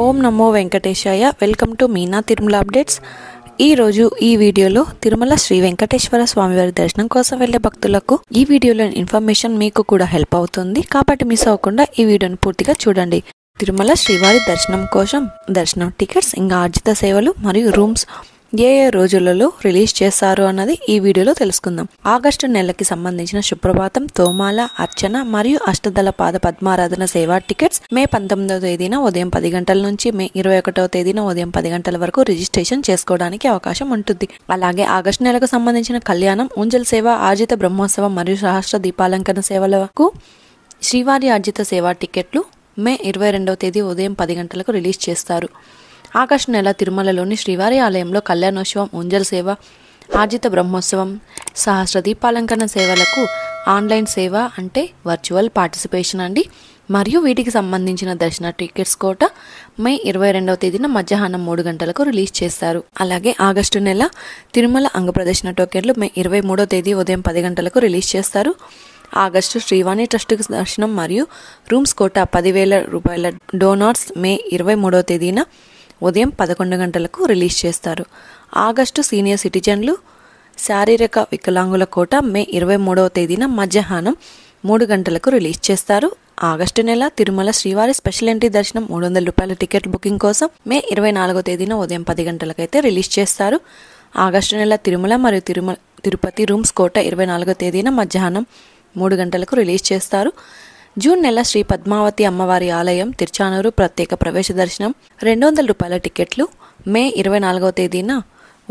Om Namo Venkatesaya. Welcome to Meena Tirumala updates. ఈరోజు ఈ వీడియోలో తిరుమల శ్రీ వెంకటేశ్వర స్వామివారి దర్శనం కోసం వెళ్లే భక్తులకు ఈ వీడియోలో ఇన్ఫర్మేషన్ మీకు కూడా హెల్ప్ అవుతుంది, కాబట్టి మిస్ అవ్వకుండా ఈ వీడియోని పూర్తిగా చూడండి. తిరుమల శ్రీవారి దర్శనం కోసం దర్శనం టికెట్స్, ఇంకా ఆర్జిత సేవలు మరియు రూమ్స్ ఏ రోజులలో రిలీజ్ చేస్తారు అన్నది ఈ వీడియోలో తెలుసుకుందాం. ఆగస్టు నెలకి సంబంధించిన సుప్రభాతం, తోమాల, అర్చన మరియు అష్టదళ పాద పద్మారాధన సేవా టికెట్స్ మే 19వ తేదీన ఉదయం 10 గంటల నుంచి మే 21వ తేదీన ఉదయం 10 గంటల వరకు రిజిస్ట్రేషన్ చేసుకోవడానికి అవకాశం ఉంటుంది. అలాగే ఆగస్టు నెలకు సంబంధించిన కళ్యాణం, ఊంజల్ సేవ, ఆర్జిత బ్రహ్మోత్సవం మరియు సహస్ర దీపాలంకరణ సేవలకు శ్రీవారి ఆర్జిత సేవా టికెట్లు మే 22వ తేదీ ఉదయం 10 గంటలకు రిలీజ్ చేస్తారు. ఆగస్టు నెల తిరుమలలోని శ్రీవారి ఆలయంలో కళ్యాణోత్సవం, ఊంజల్ సేవ, ఆర్జిత బ్రహ్మోత్సవం, సహస్ర దీపాలంకరణ సేవలకు ఆన్లైన్ సేవ అంటే వర్చువల్ పార్టిసిపేషన్ అండి. మరియు వీటికి సంబంధించిన దర్శన టికెట్స్ కోట మే 22వ తేదీన మధ్యాహ్నం 3 గంటలకు రిలీజ్ చేస్తారు. అలాగే ఆగస్టు నెల తిరుమల అంగప్రదర్శన టోకెన్లు మే 23వ తేదీ ఉదయం 10 గంటలకు రిలీజ్ చేస్తారు. ఆగస్టు శ్రీవాణి ట్రస్ట్ దర్శనం మరియు రూమ్స్ కోట 10,000 రూపాయల డోనార్స్ మే 23వ తేదీన ఉదయం 11 గంటలకు రిలీజ్ చేస్తారు. ఆగస్టు సీనియర్ సిటిజన్లు శారీరక వికలాంగుల కోట మే 23వ తేదీన మధ్యాహ్నం 3 గంటలకు రిలీజ్ చేస్తారు. ఆగస్టు నెల తిరుమల శ్రీవారి స్పెషల్ ఎంట్రీ దర్శనం 300 రూపాయల టికెట్ బుకింగ్ కోసం మే 24వ తేదీన ఉదయం 10 గంటలకైతే రిలీజ్ చేస్తారు. ఆగస్టు నెల తిరుమల మరియు తిరుపతి రూమ్స్ కోట 24వ తేదీన మధ్యాహ్నం 3 గంటలకు రిలీజ్ చేస్తారు. జూన్ నెల శ్రీ పద్మావతి అమ్మవారి ఆలయం తిరుచానూరు ప్రత్యేక ప్రవేశ దర్శనం 200 రూపాయల టికెట్లు మే 24వ తేదీన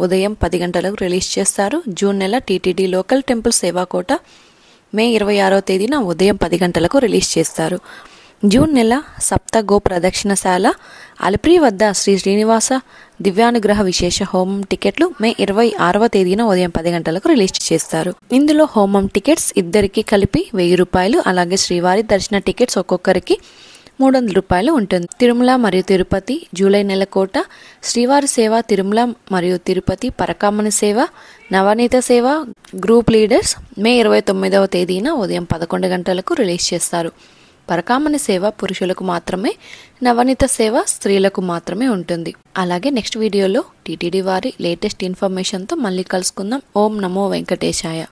ఉదయం 10 గంటలకు రిలీజ్ చేస్తారు. జూన్ నెల టీటీడీ లోకల్ టెంపుల్ సేవా కోట మే 26వ తేదీన ఉదయం 10 గంటలకు రిలీజ్ చేస్తారు. జూన్ నెల సప్త గో ప్రదక్షిణశాల అలిప్రి వద్ద శ్రీ శ్రీనివాస దివ్యానుగ్రహ విశేష హోమం టికెట్లు మే 26వ తేదీన ఉదయం 10 గంటలకు రిలీజ్ చేస్తారు. ఇందులో హోమం టికెట్స్ ఇద్దరికి కలిపి 1000 రూపాయలు, అలాగే శ్రీవారి దర్శన టికెట్స్ ఒక్కొక్కరికి 300 రూపాయలు ఉంటుంది. తిరుమల మరియు తిరుపతి జూలై నెల కోట శ్రీవారి సేవ, తిరుమల మరియు తిరుపతి పరకామణి సేవ, నవనీత సేవ గ్రూప్ లీడర్స్ మే 29వ తేదీన ఉదయం 11 గంటలకు రిలీజ్ చేస్తారు. పరకామణి సేవ పురుషులకు మాత్రమే, నవనీత సేవ స్త్రీలకు మాత్రమే ఉంటుంది. అలాగే నెక్స్ట్ వీడియోలో టీటీడీ వారి లేటెస్ట్ ఇన్ఫర్మేషన్తో మళ్ళీ కలుసుకుందాం. ఓం నమో వెంకటేశాయ.